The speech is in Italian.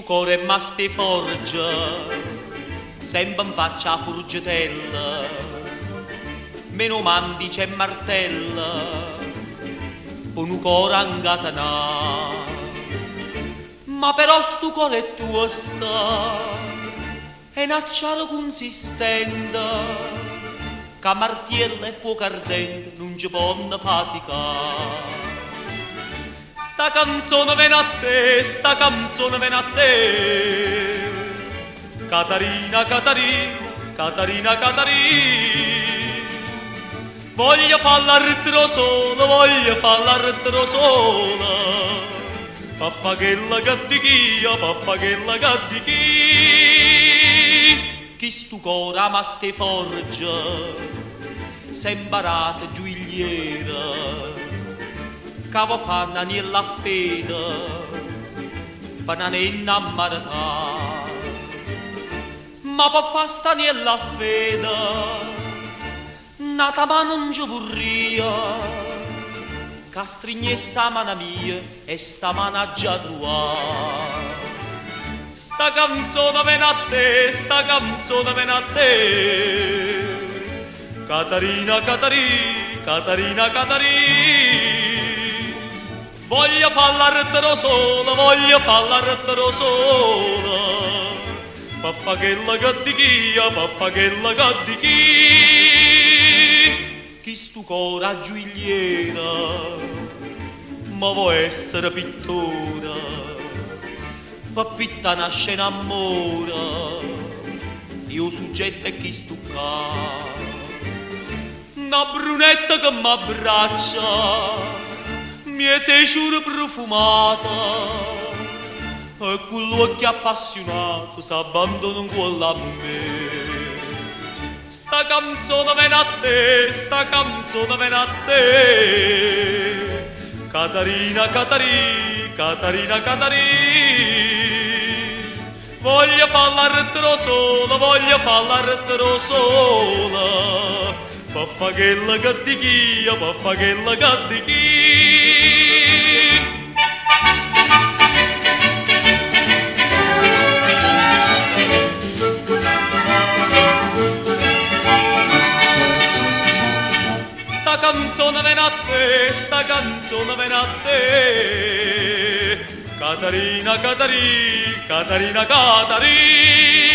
cuore ma ste forgia, sempre in faccia a furgetella, meno mandi c'è martella, un cuore angatanà. Ma però stu cuore tuo sta, è un acciaio consistente, che martiella e fuoco ardente non ci possono faticare. Sta canzone viene a te, sta canzone viene a te, Catarina, Catarina, Catarina, Catarina. Voglio farla retro sola, voglio farla retro sola, pappagella gaddichia, pappagella gaddichia. Chi stu cora ma ste forgia, sembarata giuigliera, cavo fanno nella fede, fanno innamorata. Ma per fa sta nella fede, nata ma non ci vorria, che strignesse la mano mia e sta mano già tua. Sta canzone viene a te, sta canzone viene a te, Catarina, Catarina, Catarina, Catarina. Voglio farla retro sola, voglio farla retro sola, pappagella gaddichia, pappagella gaddichia. Chi stu cora giuigliera, ma vuoi essere pittora, pappitta nasce in amore, io suggetto e chi stu ca. Una brunetta che m'abbraccia, mi sei giuro profumata, e con l'occhio appassionato s'abbandona con a me. Sta canzone viene a te, sta canzone viene a te, Catarina, Catarina, Catarina, Catarina. Voglio farla retro sola, voglio farla retro sola, pappagella gaddichia, pappagella gaddichia. Sta canzone viene a te, sta canzone viene a te, Catarina, Catarina, Catarina, Catarina.